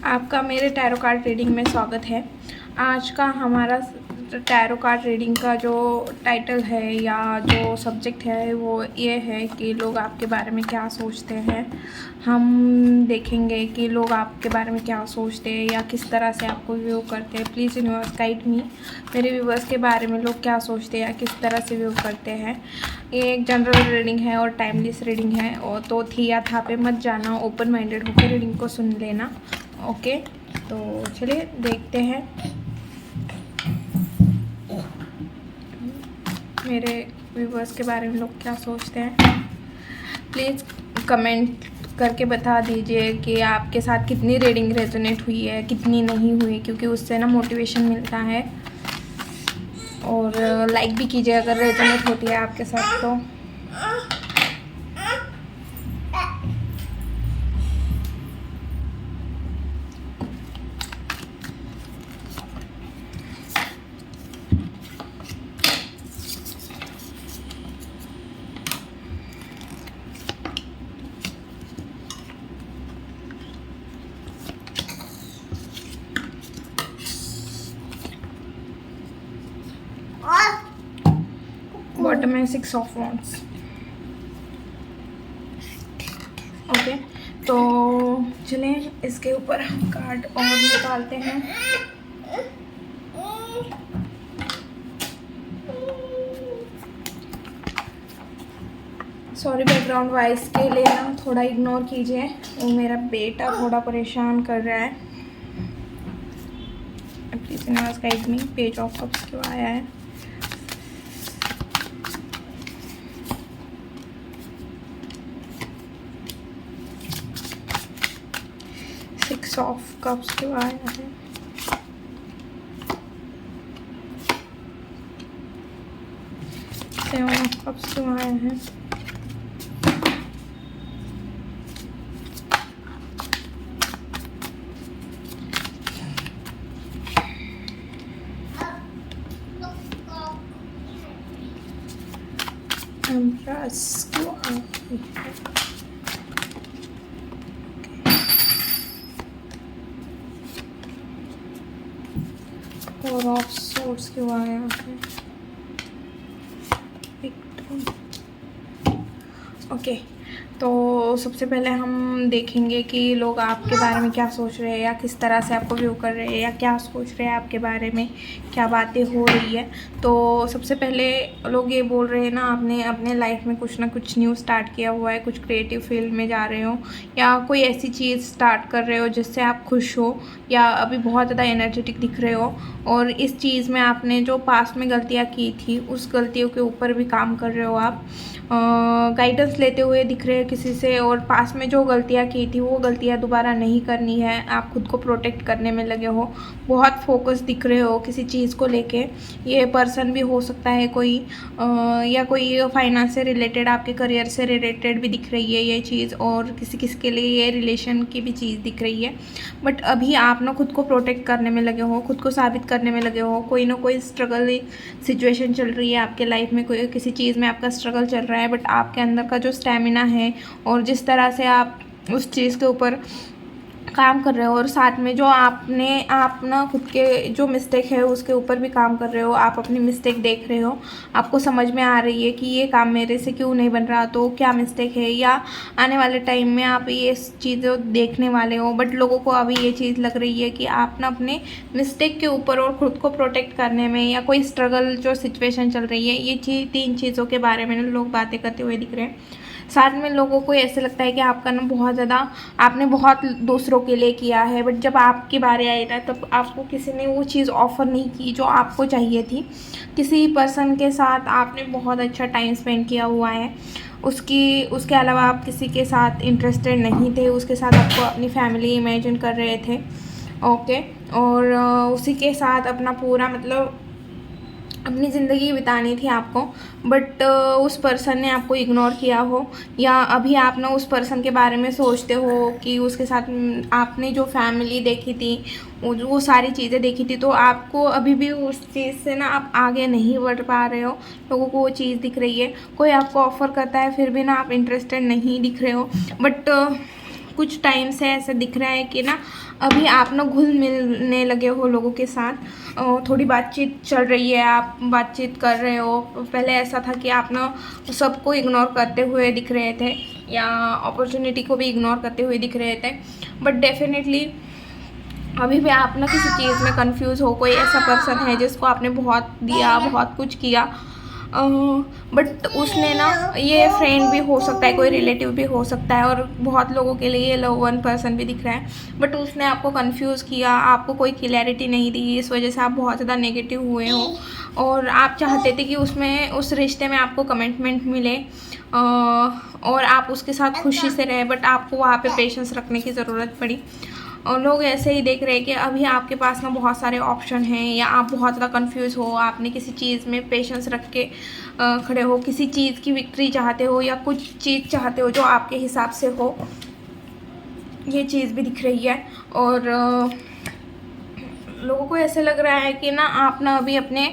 आपका मेरे tarot card reading में स्वागत है। आज का हमारा टैरो कार्ड रीडिंग का जो टाइटल है या जो सब्जेक्ट है वो ये है कि लोग आपके बारे में क्या सोचते हैं। हम देखेंगे कि लोग आपके बारे में क्या सोचते हैं या किस तरह से आपको व्यू करते हैं। प्लीज़ यूनिवर्स गाइड मी, मेरे व्यूवर्स के बारे में लोग क्या सोचते हैं या किस तरह से व्यू करते हैं। ये एक जनरल रीडिंग है और टाइमलेस रीडिंग है, और तो थी या था पे मत जाना, ओपन माइंडेड होकर रीडिंग को सुन लेना। ओके, तो चलिए देखते हैं मेरे व्यूवर्स के बारे में लोग क्या सोचते हैं। प्लीज़ कमेंट करके बता दीजिए कि आपके साथ कितनी रीडिंग रेजोनेट हुई है, कितनी नहीं हुई, क्योंकि उससे ना मोटिवेशन मिलता है। और लाइक भी कीजिए अगर रेजोनेट होती है आपके साथ तो। बॉटम में 6 ऑफ वॉन्ड्स। ओके, तो चलें इसके ऊपर कार्ड और निकालते हैं। सॉरी बैकग्राउंड वॉइस के लिए ना थोड़ा इग्नोर कीजिए, वो मेरा बेटा थोड़ा परेशान कर रहा है। Please universe guide me, page of cups क्यों आया है। सिक्स ऑफ कप्स क्यों आया है। सेवन ऑफ कप्स क्यों आया है। एम्प्रेस क्यों आई है। फोर ऑफ सोर्ड्स क्यों आया है। ओके, तो सबसे पहले हम देखेंगे कि लोग आपके बारे में क्या सोच रहे हैं या किस तरह से आपको व्यू कर रहे हैं या क्या सोच रहे हैं आपके बारे में, क्या बातें हो रही है। तो सबसे पहले लोग ये बोल रहे हैं ना, आपने अपने लाइफ में कुछ ना कुछ न्यू स्टार्ट किया हुआ है, कुछ क्रिएटिव फील्ड में जा रहे हो या कोई ऐसी चीज़ स्टार्ट कर रहे हो जिससे आप खुश हो या अभी बहुत ज़्यादा एनर्जेटिक दिख रहे हो। और इस चीज़ में आपने जो पास्ट में गलतियाँ की थी उस गलतियों के ऊपर भी काम कर रहे हो आप। गाइडेंस लेते हुए दिख रहे हैं किसी से, और पास में जो गलतियाँ की थी वो गलतियाँ दोबारा नहीं करनी है। आप खुद को प्रोटेक्ट करने में लगे हो, बहुत फोकस दिख रहे हो किसी चीज़ को लेके। ये पर्सन भी हो सकता है कोई, या कोई फाइनेंस से रिलेटेड, आपके करियर से रिलेटेड भी दिख रही है ये चीज़, और किसी किसी के लिए ये रिलेशन की भी चीज़ दिख रही है। बट अभी आप ना खुद को प्रोटेक्ट करने में लगे हो, खुद को साबित करने में लगे हो। कोई ना कोई स्ट्रगल सिचुएशन चल रही है आपके लाइफ में, कोई किसी चीज़ में आपका स्ट्रगल चल रहा है, बट आपके अंदर का जो स्टैमिना है और जिस तरह से आप उस चीज़ के ऊपर काम कर रहे हो, और साथ में जो आप ना खुद के जो मिस्टेक है उसके ऊपर भी काम कर रहे हो। आप अपनी मिस्टेक देख रहे हो, आपको समझ में आ रही है कि ये काम मेरे से क्यों नहीं बन रहा, तो क्या मिस्टेक है, या आने वाले टाइम में आप ये चीज़ें देखने वाले हो। बट लोगों को अभी ये चीज़ लग रही है कि आप ना अपने मिस्टेक के ऊपर और खुद को प्रोटेक्ट करने में, या कोई स्ट्रगल जो सिचुएशन चल रही है, ये तीन चीज़ों के बारे में लोग बातें करते हुए दिख रहे हैं। साथ में लोगों को ऐसे लगता है कि आपका ना बहुत ज़्यादा, आपने बहुत दूसरों के लिए किया है, बट जब आपकी बारी आई ना तब आपको किसी ने वो चीज़ ऑफ़र नहीं की जो आपको चाहिए थी। किसी पर्सन के साथ आपने बहुत अच्छा टाइम स्पेंड किया हुआ है, उसके अलावा आप किसी के साथ इंटरेस्टेड नहीं थे, उसके साथ आपको अपनी फैमिली इमेजिन कर रहे थे। ओके, और उसी के साथ अपना पूरा मतलब अपनी ज़िंदगी बितानी थी आपको, बट उस पर्सन ने आपको इग्नोर किया हो, या अभी आप ना उस पर्सन के बारे में सोचते हो कि उसके साथ आपने जो फैमिली देखी थी, वो सारी चीज़ें देखी थी, तो आपको अभी भी उस चीज़ से ना आप आगे नहीं बढ़ पा रहे हो। लोगों को वो चीज़ दिख रही है, कोई आपको ऑफ़र करता है फिर भी ना आप इंटरेस्टेड नहीं दिख रहे हो। बट कुछ टाइम से ऐसा दिख रहा है कि ना अभी आप ना घुल मिलने लगे हो लोगों के साथ, थोड़ी बातचीत चल रही है, आप बातचीत कर रहे हो। पहले ऐसा था कि आप ना सबको इग्नोर करते हुए दिख रहे थे या अपॉर्चुनिटी को भी इग्नोर करते हुए दिख रहे थे, बट डेफिनेटली अभी भी आप ना किसी चीज़ में कंफ्यूज हो। कोई ऐसा पर्सन है जिसको आपने बहुत दिया, बहुत कुछ किया, बट उसने ना, ये फ्रेंड भी हो सकता है, कोई रिलेटिव भी हो सकता है, और बहुत लोगों के लिए ये लव वन पर्सन भी दिख रहा है, बट उसने आपको कंफ्यूज किया, आपको कोई क्लैरिटी नहीं दी। इस वजह से आप बहुत ज़्यादा नेगेटिव हुए हो और आप चाहते थे कि उसमें, उस रिश्ते में आपको कमिटमेंट मिले और आप उसके साथ खुशी से रहे, बट आपको वहाँ पे पेशेंस रखने की ज़रूरत पड़ी। और लोग ऐसे ही देख रहे हैं कि अभी आपके पास ना बहुत सारे ऑप्शन हैं, या आप बहुत ज़्यादा कंफ्यूज हो, आपने किसी चीज़ में पेशेंस रख के खड़े हो, किसी चीज़ की विक्ट्री चाहते हो या कुछ चीज़ चाहते हो जो आपके हिसाब से हो, ये चीज़ भी दिख रही है। और लोगों को ऐसे लग रहा है कि ना आप ना अभी अपने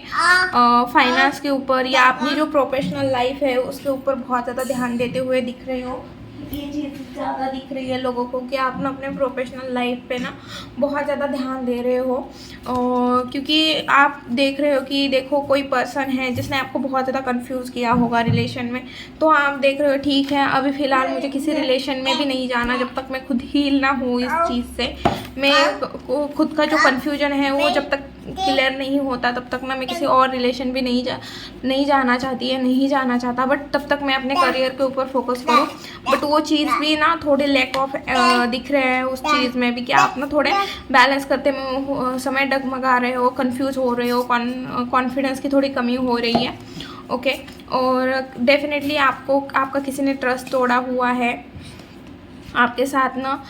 फाइनेंस के ऊपर या अपनी जो प्रोफेशनल लाइफ है उसके ऊपर बहुत ज़्यादा ध्यान देते हुए दिख रहे हो। ये चीज़ ज़्यादा दिख रही है लोगों को कि आप ना अपने प्रोफेशनल लाइफ पे ना बहुत ज़्यादा ध्यान दे रहे हो, क्योंकि आप देख रहे हो कि देखो कोई पर्सन है जिसने आपको बहुत ज़्यादा कंफ्यूज किया होगा रिलेशन में, तो आप देख रहे हो ठीक है अभी फ़िलहाल मुझे किसी रिलेशन में भी नहीं जाना जब तक मैं खुद हील ना हूँ इस चीज़ से। मैं खुद का जो कन्फ्यूजन है वो जब तक क्लियर नहीं होता तब तक ना मैं किसी और रिलेशन भी नहीं जाना चाहती है, नहीं जाना चाहता, बट तब तक मैं अपने करियर के ऊपर फोकस करूँ। बट वो चीज़ भी ना थोड़े लैक ऑफ दिख रहे हैं उस चीज़ में भी कि आप ना थोड़े बैलेंस करते समय डगमगा रहे हो, कंफ्यूज हो रहे हो, कॉन्फिडेंस की थोड़ी कमी हो रही है। ओके, और डेफिनेटली आपका किसी ने ट्रस्ट तोड़ा हुआ है, आपके साथ ना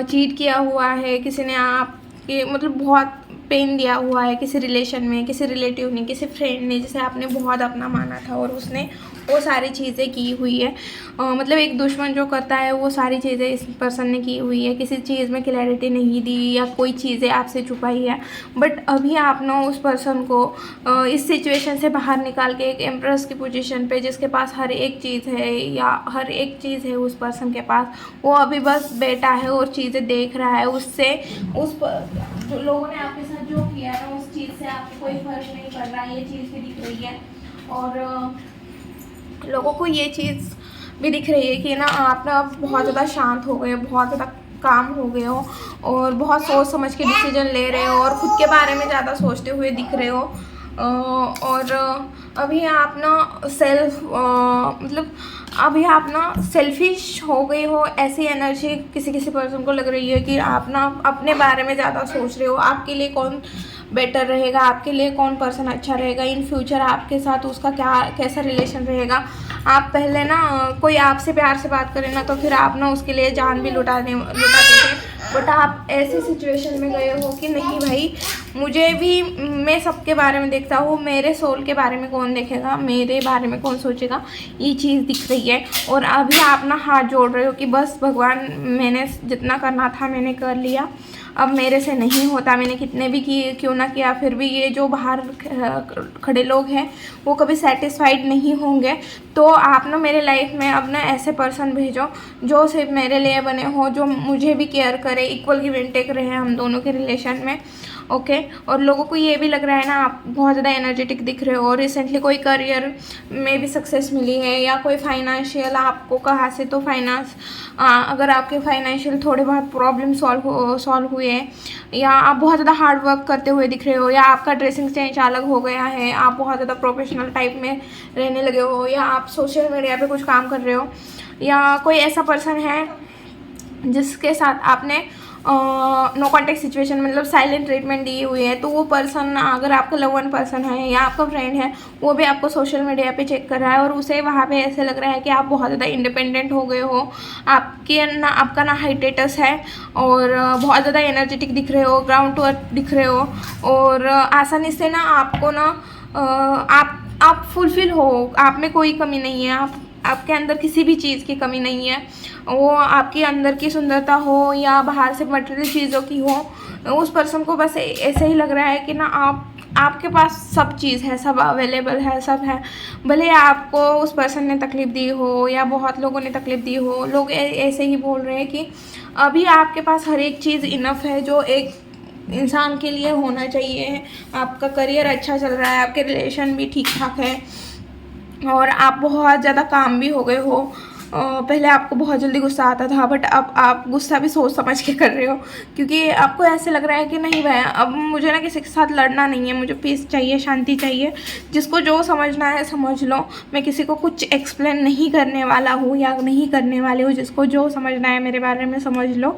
चीट किया हुआ है, किसी ने आपके मतलब बहुत पेन दिया हुआ है किसी रिलेशन में, किसी रिलेटिव ने, किसी फ्रेंड ने जिसे आपने बहुत अपना माना था और उसने वो सारी चीज़ें की हुई है। मतलब एक दुश्मन जो करता है वो सारी चीज़ें इस पर्सन ने की हुई है, किसी चीज़ में क्लैरिटी नहीं दी या कोई चीज़ें आपसे छुपाई है, बट अभी आप ना उस पर्सन को इस सिचुएशन से बाहर निकाल के एक एम्प्रेस की पोजीशन पे, जिसके पास हर एक चीज़ है या हर एक चीज़ है उस पर्सन के पास, वो अभी बस बैठा है और चीज़ें देख रहा है। उससे जो लोगों ने आपके साथ जो किया है उस चीज़ से आपको कोई फर्क नहीं पड़ रहा है, ये चीज़ भी दिख रही है। और लोगों को ये चीज़ भी दिख रही है कि ना आप ना बहुत ज़्यादा शांत हो गए, बहुत ज़्यादा काम हो गए हो और बहुत सोच समझ के डिसीजन ले रहे हो और ख़ुद के बारे में ज़्यादा सोचते हुए दिख रहे हो। और अभी आप ना मतलब अभी आप ना सेल्फिश हो गई हो, ऐसी एनर्जी किसी पर्सन को लग रही है कि आप ना अपने बारे में ज़्यादा सोच रहे हो, आपके लिए कौन बेटर रहेगा, आपके लिए कौन पर्सन अच्छा रहेगा, इन फ्यूचर आपके साथ उसका कैसा रिलेशन रहेगा। आप पहले ना कोई आपसे प्यार से बात करें ना तो फिर आप ना उसके लिए जान भी लुटा देते, बट आप ऐसी सिचुएशन में गए हो कि नहीं भाई, मुझे भी, मैं सबके बारे में देखता हूँ, मेरे सोल के बारे में कौन देखेगा, मेरे बारे में कौन सोचेगा, ये चीज़ दिख रही है। और अभी आप ना हाथ जोड़ रहे हो कि बस भगवान, मैंने जितना करना था मैंने कर लिया, अब मेरे से नहीं होता, मैंने कितने भी किए क्यों ना किया, फिर भी ये जो बाहर खड़े लोग हैं वो कभी सेटिस्फाइड नहीं होंगे। तो आप ना मेरे लाइफ में अब ना ऐसे पर्सन भेजो जो सिर्फ मेरे लिए बने हो, जो मुझे भी केयर करे, इक्वल गिव एंड टेक रहे हम दोनों के रिलेशन में। ओके, और लोगों को ये भी लग रहा है ना आप बहुत ज़्यादा एनर्जेटिक दिख रहे हो और रिसेंटली कोई करियर में भी सक्सेस मिली है या कोई फाइनेंशियल आपको कहाँ से, तो फाइनेंस, अगर आपके फाइनेंशियल थोड़े बहुत प्रॉब्लम सॉल्व हुए हैं या आप बहुत ज़्यादा हार्ड वर्क करते हुए दिख रहे हो या आपका ड्रेसिंग सेंस अलग हो गया है, आप बहुत ज़्यादा प्रोफेशनल टाइप में रहने लगे हो या आप सोशल मीडिया पे कुछ काम कर रहे हो, या कोई ऐसा पर्सन है जिसके साथ आपने नो कॉन्टेक्ट सिचुएशन मतलब साइलेंट ट्रीटमेंट दी हुई है, तो वो पर्सन अगर आपका लव वन पर्सन है या आपका फ्रेंड है, वो भी आपको सोशल मीडिया पे चेक कर रहा है और उसे वहाँ पे ऐसे लग रहा है कि आप बहुत ज़्यादा इंडिपेंडेंट हो गए हो, आपका ना हाई स्टेटस है और बहुत ज़्यादा एनर्जेटिक दिख रहे हो, ग्राउंड टू अर्थ दिख रहे हो और आसानी से ना आपको ना आप फुलफिल हो, आप में कोई कमी नहीं है, आपके अंदर किसी भी चीज़ की कमी नहीं है, वो आपके अंदर की सुंदरता हो या बाहर से मटेरियल चीज़ों की हो, उस पर्सन को बस ऐसे ही लग रहा है कि ना आप आपके पास सब चीज़ है, सब अवेलेबल है, सब है। भले आपको उस पर्सन ने तकलीफ़ दी हो या बहुत लोगों ने तकलीफ़ दी हो, लोग ऐसे ही बोल रहे हैं कि अभी आपके पास हर एक चीज़ इनफ है जो एक इंसान के लिए होना चाहिए। आपका करियर अच्छा चल रहा है, आपके रिलेशन भी ठीक ठाक है और आप बहुत ज़्यादा काम भी हो गए हो। पहले आपको बहुत जल्दी गुस्सा आता था, बट अब आप गुस्सा भी सोच समझ के कर रहे हो, क्योंकि आपको ऐसे लग रहा है कि नहीं भाई, अब मुझे ना किसी के साथ लड़ना नहीं है, मुझे पीस चाहिए, शांति चाहिए। जिसको जो समझना है समझ लो, मैं किसी को कुछ एक्सप्लेन नहीं करने वाला हूँ या नहीं करने वाली हूँ। जिसको जो समझना है मेरे बारे में समझ लो,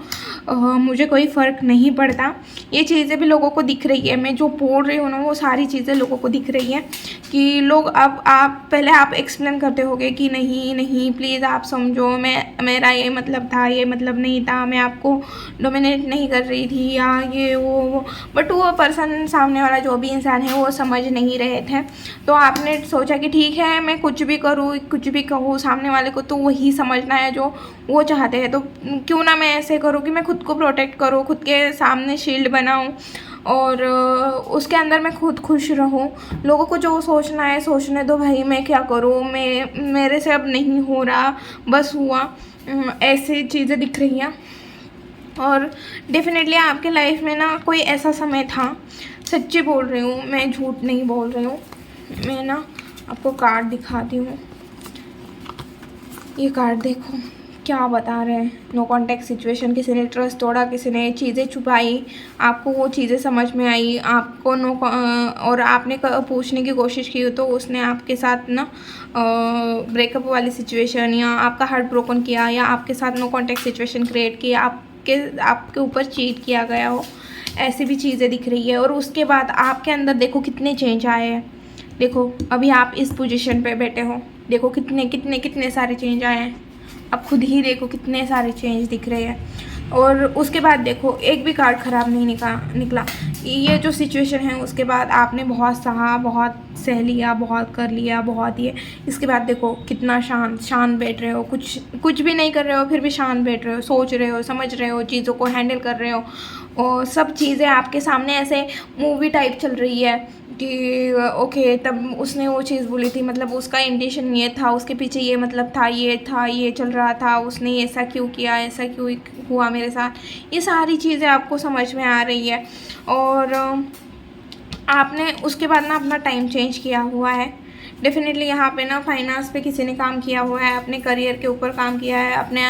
मुझे कोई फ़र्क नहीं पड़ता। ये चीज़ें भी लोगों को दिख रही है, मैं जो बोल रही हूँ ना वो सारी चीज़ें लोगों को दिख रही हैं कि लोग अब आप पहले आप एक्सप्लेन करते होगे कि नहीं नहीं प्लीज़ आप समझो, मेरा ये मतलब था, ये मतलब नहीं था, मैं आपको डोमिनेट नहीं कर रही थी या ये वो, बट वो पर्सन सामने वाला जो भी इंसान है वो समझ नहीं रहे थे। तो आपने सोचा कि ठीक है मैं कुछ भी करूँ, कुछ भी कहूँ, सामने वाले को तो वही समझना है जो वो चाहते हैं, तो क्यों ना मैं ऐसे करूँ कि मैं खुद को प्रोटेक्ट करूँ, खुद के सामने शील्ड बनाऊँ और उसके अंदर मैं खुद खुश रहूँ। लोगों को जो सोचना है सोचने दो भाई, मैं क्या करूँ, मेरे से अब नहीं हो रहा, बस हुआ। ऐसी चीज़ें दिख रही हैं और डेफिनेटली आपके लाइफ में ना कोई ऐसा समय था, सच्ची बोल रही हूँ, मैं झूठ नहीं बोल रही हूँ। मैं ना आपको कार्ड दिखाती हूँ, ये कार्ड देखो क्या बता रहे हैं। नो कॉन्टैक्ट सिचुएशन, किसी ने ट्रस्ट तोड़ा, किसी ने चीज़ें छुपाई, आपको वो चीज़ें समझ में आई, आपको और आपने पूछने की कोशिश की तो उसने आपके साथ ना ब्रेकअप वाली सिचुएशन या आपका हार्ट ब्रोकन किया या आपके साथ नो कॉन्टैक्ट सिचुएशन क्रिएट की, आपके ऊपर चीट किया गया हो, ऐसी भी चीज़ें दिख रही है। और उसके बाद आपके अंदर देखो कितने चेंज आए हैं। देखो अभी आप इस पोजीशन पे बैठे हो, देखो कितने कितने कितने सारे चेंज आए हैं। अब खुद ही देखो कितने सारे चेंज दिख रहे हैं। और उसके बाद देखो एक भी कार्ड ख़राब नहीं निकला। ये जो सिचुएशन है उसके बाद आपने बहुत सहा, बहुत सह लिया, बहुत कर लिया, बहुत ये। इसके बाद देखो कितना शांत बैठ रहे हो, कुछ भी नहीं कर रहे हो, फिर भी शांत बैठ रहे हो, सोच रहे हो, समझ रहे हो, चीज़ों को हैंडल कर रहे हो और सब चीज़ें आपके सामने ऐसे मूवी टाइप चल रही है कि ओके तब उसने वो चीज़ बोली थी, मतलब उसका इंटेंशन ये था, उसके पीछे ये मतलब था, ये चल रहा था, उसने ऐसा क्यों किया, ऐसा क्यों हुआ मेरे साथ। ये सारी चीज़ें आपको समझ में आ रही है और आपने उसके बाद ना अपना टाइम चेंज किया हुआ है। डेफिनेटली यहाँ पे ना फाइनेंस पे किसी ने काम किया हुआ है, अपने करियर के ऊपर काम किया है, अपने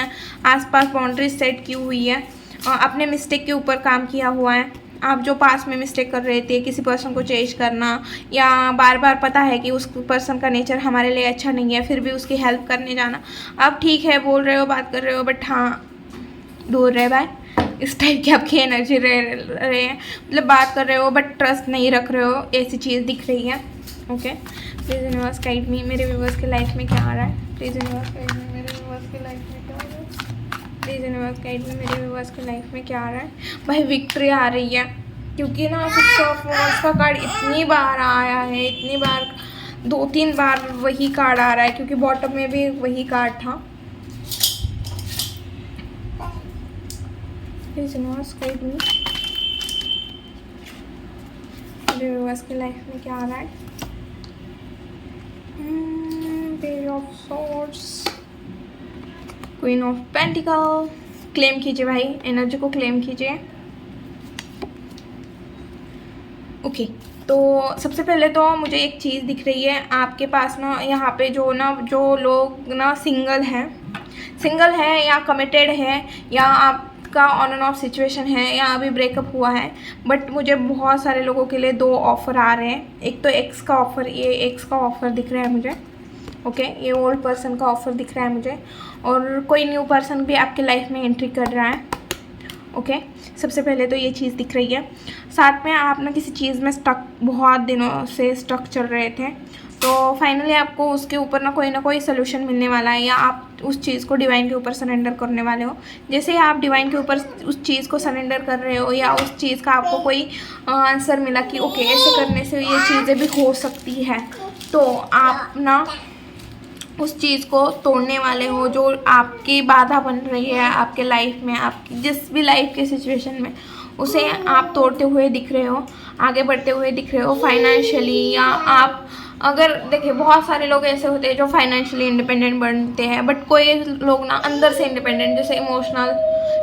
आसपास बाउंड्रीज सेट की हुई है, अपने मिस्टेक के ऊपर काम किया हुआ है। आप जो पास में मिस्टेक कर रहे थे, किसी पर्सन को चेंज करना या बार बार पता है कि उस पर्सन का नेचर हमारे लिए अच्छा नहीं है फिर भी उसकी हेल्प करने जाना। आप ठीक है बोल रहे हो, बात कर रहे हो, बट हाँ दूर रहे भाई, इस टाइप की आपकी एनर्जी रहे हैं, मतलब बात कर रहे हो बट ट्रस्ट नहीं रख रहे हो, ऐसी चीज़ दिख रही है। Okay please universe guide me, मेरे व्यूअर्स के लाइफ में क्या आ रहा है। प्लीज़ यूनिवर्स गाइड मी, मेरे व्यूअर्स के लाइफ में क्या आ रहा है। प्लीज़ यूनिवर्स गाइड मी, मेरे व्यूअर्स के लाइफ में क्या आ रहा है। भाई विक्ट्री आ रही है, क्योंकि ना सिक्स ऑफ वांड्स का कार्ड इतनी बार आया है, इतनी बार 2-3 बार वही कार्ड आ रहा है, क्योंकि बॉटम में भी वही कार्ड था। प्लीज़ यूनिवर्स गाइड मी, मेरे व्यूअर्स के लाइफ में क्या आ रहा है। Page of swords, queen of pentacle. Claim कीजिए भाई, एनर्जी को क्लेम कीजिए। ओके तो सबसे पहले तो मुझे एक चीज़ दिख रही है आपके पास ना, यहाँ पे जो लोग ना सिंगल है या कमिटेड है या आपका ऑन एंड ऑफ सिचुएशन है या अभी ब्रेकअप हुआ है, बट मुझे बहुत सारे लोगों के लिए 2 ऑफ़र आ रहे हैं। एक तो एक्स का ऑफ़र, ये एक्स का ऑफ़र दिख रहा है मुझे। ओके ये ओल्ड पर्सन का ऑफ़र दिख रहा है मुझे और कोई न्यू पर्सन भी आपके लाइफ में एंट्री कर रहा है। ओके सबसे पहले तो ये चीज़ दिख रही है। साथ में आप ना किसी चीज़ में बहुत दिनों से स्टक चल रहे थे, तो फाइनली आपको उसके ऊपर ना कोई सोल्यूशन मिलने वाला है या आप उस चीज़ को डिवाइन के ऊपर सरेंडर करने वाले हो। जैसे ही आप डिवाइन के ऊपर उस चीज़ को सरेंडर कर रहे हो या उस चीज़ का आपको कोई आंसर मिला कि ओके ऐसे करने से ये चीज़ें भी हो सकती है, तो आप ना उस चीज़ को तोड़ने वाले हो जो आपकी बाधा बन रही है आपके लाइफ में, आपकी जिस भी लाइफ के सिचुएशन में, उसे आप तोड़ते हुए दिख रहे हो, आगे बढ़ते हुए दिख रहे हो फाइनेंशियली। या आप अगर देखिए, बहुत सारे लोग ऐसे होते हैं जो फाइनेंशियली इंडिपेंडेंट बनते हैं, बट कोई लोग ना अंदर से इंडिपेंडेंट, जैसे इमोशनल,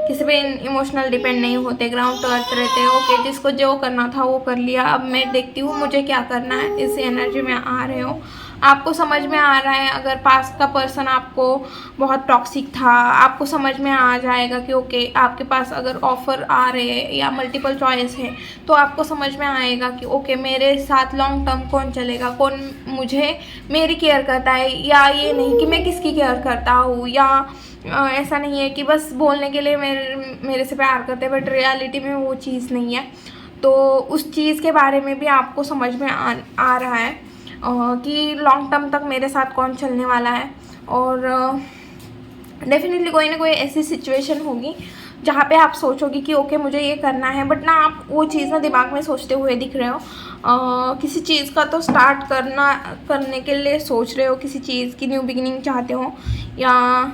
किसी पे इमोशनल डिपेंड नहीं होते, ग्राउंड टू अर्थ रहते हैं। ओके, जिसको जो करना था वो कर लिया, अब मैं देखती हूँ मुझे क्या करना है। इस एनर्जी में आ रहे हो, आपको समझ में आ रहा है अगर पास्ट का पर्सन आपको बहुत टॉक्सिक था, आपको समझ में आ जाएगा कि ओके, आपके पास अगर ऑफ़र आ रहे हैं या मल्टीपल चॉइस है तो आपको समझ में आएगा कि ओके, मेरे साथ लॉन्ग टर्म कौन चलेगा, कौन मुझे मेरी केयर करता है, या ये नहीं कि मैं किसकी केयर करता हूँ, या ऐसा नहीं है कि बस बोलने के लिए मेरे से प्यार करते हैं, बट रियलिटी में वो चीज़ नहीं है। तो उस चीज़ के बारे में भी आपको समझ में आ रहा है कि लॉन्ग टर्म तक मेरे साथ कौन चलने वाला है। और डेफिनेटली कोई ना कोई ऐसी सिचुएशन होगी जहाँ पे आप सोचोगे कि ओके, मुझे ये करना है, बट ना आप वो चीज़ ना दिमाग में सोचते हुए दिख रहे हो। किसी चीज़ का तो स्टार्ट करने के लिए सोच रहे हो, किसी चीज़ की न्यू बिगिनिंग चाहते हो, या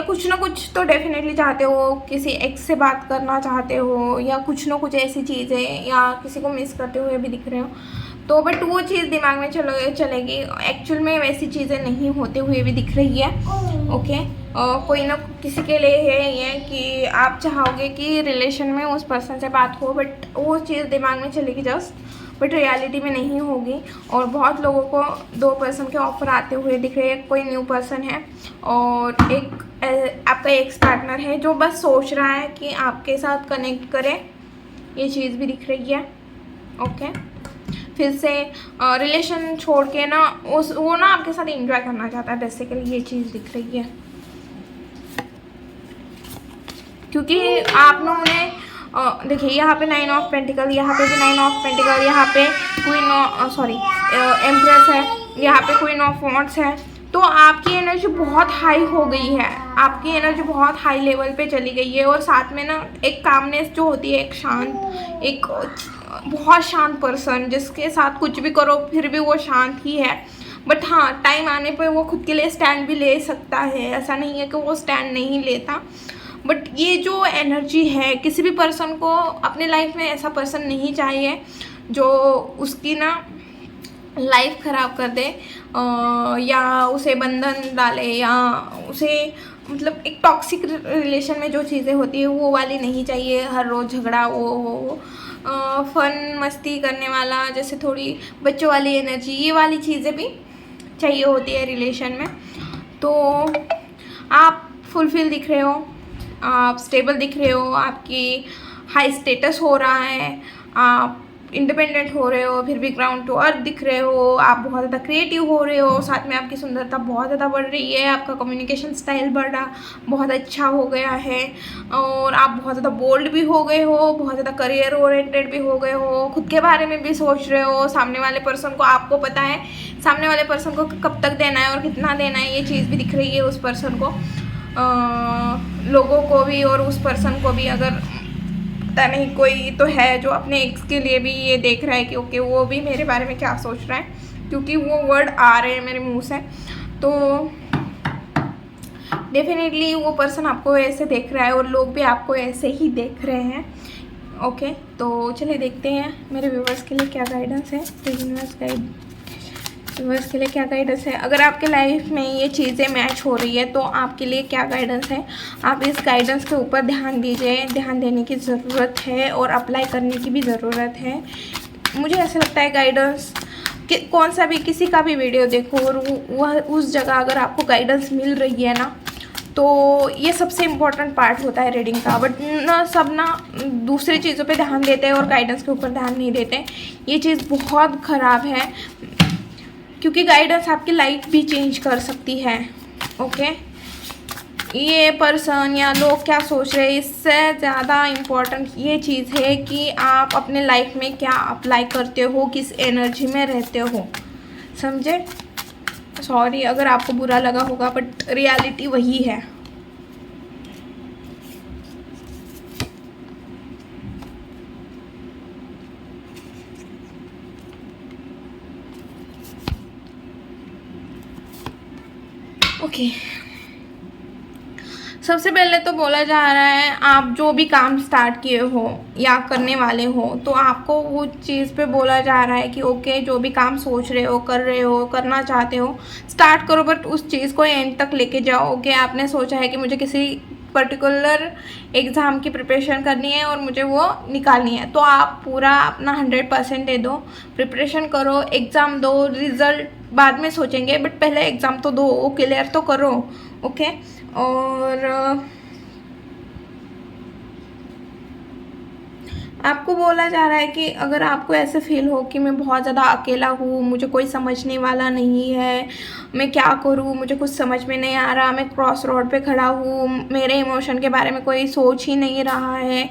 कुछ ना कुछ तो डेफिनेटली चाहते हो, किसी एक्स से बात करना चाहते हो, या कुछ ना कुछ ऐसी चीज़ें, या किसी को मिस करते हुए भी दिख रहे हो। तो बट वो चीज़ दिमाग में चलेगी, एक्चुअल में वैसी चीज़ें नहीं होते हुए भी दिख रही है। ओके, कोई ना किसी के लिए है ये कि आप चाहोगे कि रिलेशन में उस पर्सन से बात हो, बट वो चीज़ दिमाग में चलेगी जस्ट, बट रियलिटी में नहीं होगी। और बहुत लोगों को 2 पर्सन के ऑफर आते हुए दिख रहे हैं। कोई न्यू पर्सन है और एक आपका एक्स पार्टनर है जो बस सोच रहा है कि आपके साथ कनेक्ट करे, ये चीज़ भी दिख रही है। ओके, फिर से रिलेशन छोड़ के ना वो ना आपके साथ एंजॉय करना चाहता है, बेसिकली ये चीज़ दिख रही है। क्योंकि आप लोगों ने देखिए, यहाँ पे 9 ऑफ पेंटिकल, यहाँ पे भी 9 ऑफ पेंटिकल, यहाँ पे क्वीन एम्प्रेस है, यहाँ पे क्वीन ऑफ वॉन्ड्स है। तो आपकी एनर्जी बहुत हाई हो गई है, आपकी एनर्जी बहुत हाई लेवल पे चली गई है। और साथ में ना एक कामनेस जो होती है, एक शांत, एक बहुत शांत पर्सन जिसके साथ कुछ भी करो फिर भी वो शांत ही है। बट हाँ, टाइम आने पे वो खुद के लिए स्टैंड भी ले सकता है, ऐसा नहीं है कि वो स्टैंड नहीं लेता। बट ये जो एनर्जी है, किसी भी पर्सन को अपने लाइफ में ऐसा पर्सन नहीं चाहिए जो उसकी ना लाइफ ख़राब कर दे, या उसे बंधन डाले, या उसे मतलब एक टॉक्सिक रिलेशन में जो चीज़ें होती है वो वाली नहीं चाहिए। हर रोज़ झगड़ा, वो फन मस्ती करने वाला, जैसे थोड़ी बच्चों वाली एनर्जी, ये वाली चीज़ें भी चाहिए होती है रिलेशन में। तो आप फुलफिल दिख रहे हो, आप स्टेबल दिख रहे हो, आपकी हाई स्टेटस हो रहा है, आप इंडिपेंडेंट हो रहे हो, फिर भी ग्राउंड टू अर्थ दिख रहे हो, आप बहुत ज़्यादा क्रिएटिव हो रहे हो, साथ में आपकी सुंदरता बहुत ज़्यादा बढ़ रही है, आपका कम्युनिकेशन स्टाइल बहुत अच्छा हो गया है, और आप बहुत ज़्यादा बोल्ड भी हो गए हो, बहुत ज़्यादा करियर ओरिएंटेड भी हो गए हो, खुद के बारे में भी सोच रहे हो। सामने वाले पर्सन को आपको पता है सामने वाले पर्सन को कब तक देना है और कितना देना है, ये चीज़ भी दिख रही है उस पर्सन को, लोगों को भी और उस पर्सन को भी। अगर पता नहीं कोई तो है जो अपने एक्स के लिए भी ये देख रहा है कि ओके, वो भी मेरे बारे में क्या सोच रहा है, क्योंकि वो वर्ड आ रहे हैं मेरे मुंह से। तो डेफिनेटली वो पर्सन आपको ऐसे देख रहा है और लोग भी आपको ऐसे ही देख रहे हैं। ओके, तो चलिए देखते हैं मेरे व्यूवर्स के लिए क्या गाइडेंस है, व्यूवर्स के लिए क्या गाइडेंस है। अगर आपके लाइफ में ये चीज़ें मैच हो रही है तो आपके लिए क्या गाइडेंस है, आप इस गाइडेंस के ऊपर ध्यान दीजिए। ध्यान देने की ज़रूरत है और अप्लाई करने की भी ज़रूरत है। मुझे ऐसा लगता है गाइडेंस कि कौन सा भी किसी का भी वीडियो देखो और वह उस जगह अगर आपको गाइडेंस मिल रही है ना, तो ये सबसे इम्पोर्टेंट पार्ट होता है रीडिंग का। बट ना सब ना दूसरी चीज़ों पे ध्यान देते हैं और गाइडेंस के ऊपर ध्यान नहीं देते। ये चीज़ बहुत ख़राब है, क्योंकि गाइडेंस आपकी लाइफ भी चेंज कर सकती है। ओके, ये पर्सन या लोग क्या सोच रहे हैं, इससे ज़्यादा इम्पोर्टेंट ये चीज़ है कि आप अपने लाइफ में क्या अप्लाई करते हो, किस एनर्जी में रहते हो, समझे। सॉरी अगर आपको बुरा लगा होगा, बट रियलिटी वही है। ओके, सबसे पहले तो बोला जा रहा है आप जो भी काम स्टार्ट किए हो या करने वाले हो तो आपको वो चीज़ पे बोला जा रहा है कि ओके, जो भी काम सोच रहे हो, कर रहे हो, करना चाहते हो, स्टार्ट करो, बट उस चीज़ को एंड तक लेके जाओ। ओके, आपने सोचा है कि मुझे किसी पर्टिकुलर एग्ज़ाम की प्रिपरेशन करनी है और मुझे वो निकालनी है, तो आप पूरा अपना 100% दे दो, प्रिपरेशन करो, एग्ज़ाम दो, रिज़ल्ट बाद में सोचेंगे, बट पहले एग्ज़ाम तो दो, वो क्लियर तो करो। ओके, और आपको बोला जा रहा है कि अगर आपको ऐसे फील हो कि मैं बहुत ज़्यादा अकेला हूँ, मुझे कोई समझने वाला नहीं है, मैं क्या करूँ, मुझे कुछ समझ में नहीं आ रहा, मैं क्रॉस रोड पे खड़ा हूँ, मेरे इमोशन के बारे में कोई सोच ही नहीं रहा है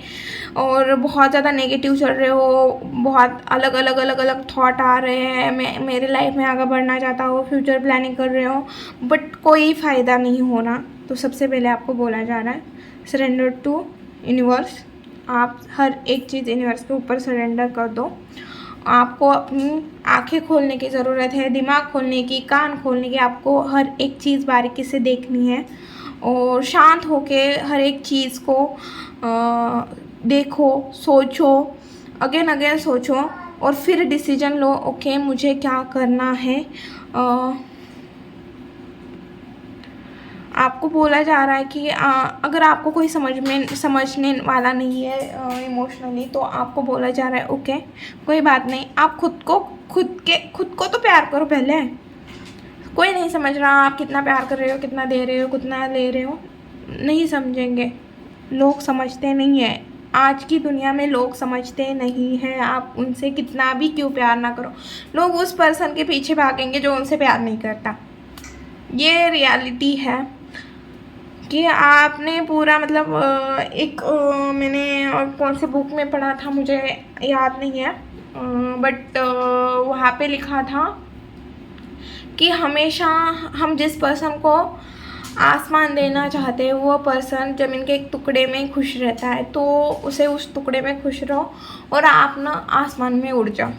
और बहुत ज़्यादा नेगेटिव चल रहे हो, बहुत अलग अलग अलग अलग थॉट आ रहे हैं, मैं मेरे लाइफ में आगे बढ़ना चाहता हूँ, फ्यूचर प्लानिंग कर रहे हो, बट कोई फ़ायदा नहीं हो रहा, तो सबसे पहले आपको बोला जा रहा है सरेंडर टू यूनिवर्स। आप हर एक चीज़ यूनिवर्स के ऊपर सरेंडर कर दो। आपको अपनी आंखें खोलने की ज़रूरत है, दिमाग खोलने की, कान खोलने की, आपको हर एक चीज़ बारीकी से देखनी है और शांत होके हर एक चीज़ को देखो, सोचो, अगेन अगेन सोचो और फिर डिसीजन लो। ओके, मुझे क्या करना है। आपको बोला जा रहा है कि अगर आपको कोई समझने वाला नहीं है इमोशनली, तो आपको बोला जा रहा है ओके, कोई बात नहीं, आप खुद को तो प्यार करो पहले। कोई नहीं समझ रहा आप कितना प्यार कर रहे हो, कितना दे रहे हो, कितना ले रहे हो, नहीं समझेंगे, लोग समझते नहीं हैं। आज की दुनिया में लोग समझते नहीं हैं, आप उनसे कितना भी क्यों प्यार ना करो, लोग उस पर्सन के पीछे भागेंगे जो उनसे प्यार नहीं करता। ये रियलिटी है कि आपने पूरा मतलब मैंने कौन से बुक में पढ़ा था मुझे याद नहीं है, बट वहाँ पे लिखा था कि हमेशा हम जिस पर्सन को आसमान देना चाहते हैं वो पर्सन ज़मीन के एक टुकड़े में खुश रहता है, तो उसे उस टुकड़े में खुश रहो और आप ना आसमान में उड़ जाओ।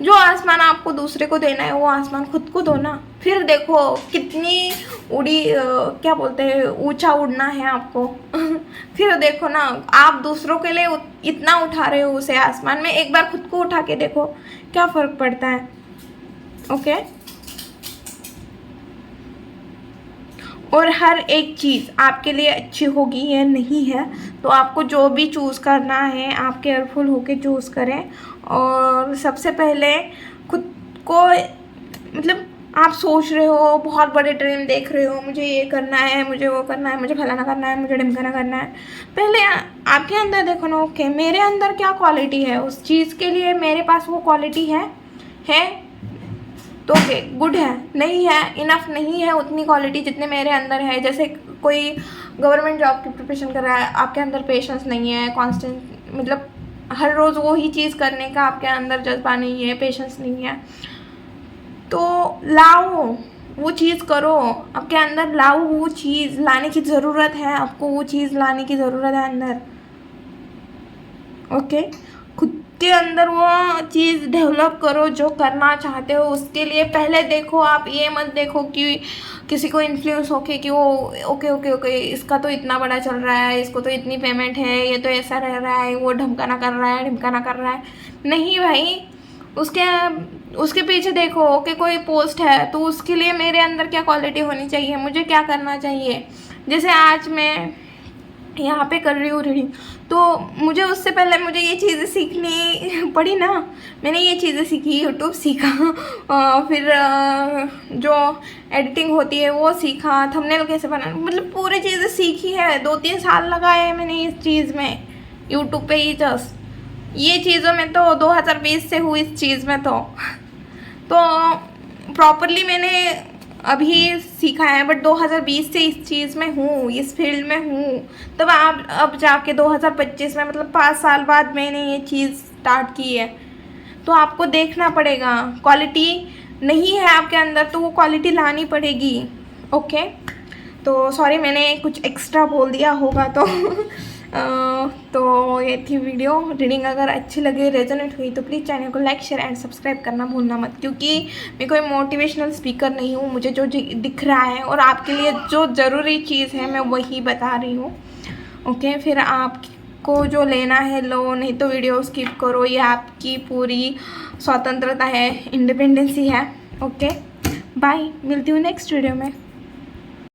जो आसमान आपको दूसरे को देना है वो आसमान खुद को दो ना, फिर देखो कितनी क्या बोलते हैं, ऊंचा उड़ना है आपको। फिर देखो ना, आप दूसरों के लिए इतना उठा रहे हो उसे आसमान में, एक बार खुद को उठा के देखो क्या फ़र्क पड़ता है। ओके, और हर एक चीज़ आपके लिए अच्छी होगी ये नहीं है, तो आपको जो भी चूज़ करना है आप केयरफुल होके चूज़ करें। और सबसे पहले खुद को, मतलब आप सोच रहे हो, बहुत बड़े ड्रीम देख रहे हो, मुझे ये करना है, मुझे वो करना है, मुझे फलाना करना है, मुझे ढिमकाना करना है, पहले आपके अंदर देखो ना, ओके मेरे अंदर क्या क्वालिटी है, उस चीज़ के लिए मेरे पास वो क्वालिटी है तो ओके गुड है, नहीं है, इनफ नहीं है उतनी क्वालिटी जितने मेरे अंदर है। जैसे कोई गवर्नमेंट जॉब की प्रिपरेशन कर रहा है, आपके अंदर पेशेंस नहीं है, कांस्टेंट मतलब हर रोज़ वो ही चीज़ करने का आपके अंदर जज्बा नहीं है, पेशेंस नहीं है, तो लाओ वो चीज़ करो, आपके अंदर लाओ, वो चीज़ लाने की ज़रूरत है, आपको वो चीज़ लाने की ज़रूरत है अंदर। ओके, खुद के अंदर वो चीज़ डेवलप करो जो करना चाहते हो। उसके लिए पहले देखो, आप ये मत देखो कि किसी को इन्फ्लुएंस होके कि वो ओके इसका तो इतना बड़ा चल रहा है, इसको तो इतनी पेमेंट है, ये तो ऐसा रह रहा है, वो ढमकाना कर रहा है, ढिमकाना कर रहा है, नहीं भाई, उसके पीछे देखो कि कोई पोस्ट है तो उसके लिए मेरे अंदर क्या क्वालिटी होनी चाहिए, मुझे क्या करना चाहिए। जैसे आज मैं यहाँ पे कर रही हूँ रीडिंग, तो मुझे उससे पहले मुझे ये चीज़ें सीखनी पड़ी ना, मैंने ये चीज़ें सीखी, यूट्यूब सीखा, फिर जो एडिटिंग होती है वो सीखा, थंबनेल कैसे बनाना, मतलब पूरी चीज़ें सीखी है, 2-3 साल लगाए हैं मैंने इस चीज़ में, यूट्यूब पे ही जस्ट ये चीज़ों में तो 2020 से हुई इस चीज़ में तो प्रॉपरली मैंने अभी सीखा है, बट 2020 से इस चीज़ में हूँ, इस फील्ड में हूँ, तब आप अब जाके 2025 में मतलब 5 साल बाद मैंने ये चीज़ स्टार्ट की है। तो आपको देखना पड़ेगा, क्वालिटी नहीं है आपके अंदर तो वो क्वालिटी लानी पड़ेगी। ओके, तो सॉरी मैंने कुछ एक्स्ट्रा बोल दिया होगा तो तो ये थी वीडियो। रीडिंग अगर अच्छी लगी, रेजोनेट हुई तो प्लीज़ चैनल को लाइक शेयर एंड सब्सक्राइब करना भूलना मत, क्योंकि मैं कोई मोटिवेशनल स्पीकर नहीं हूँ। मुझे जो दिख रहा है और आपके लिए जो ज़रूरी चीज़ है मैं वही बता रही हूँ। ओके, फिर आपको जो लेना है लो, नहीं तो वीडियो स्किप करो। ये आपकी पूरी स्वतंत्रता है, इंडिपेंडेंसी है। ओके बाय, मिलती हूँ नेक्स्ट वीडियो में।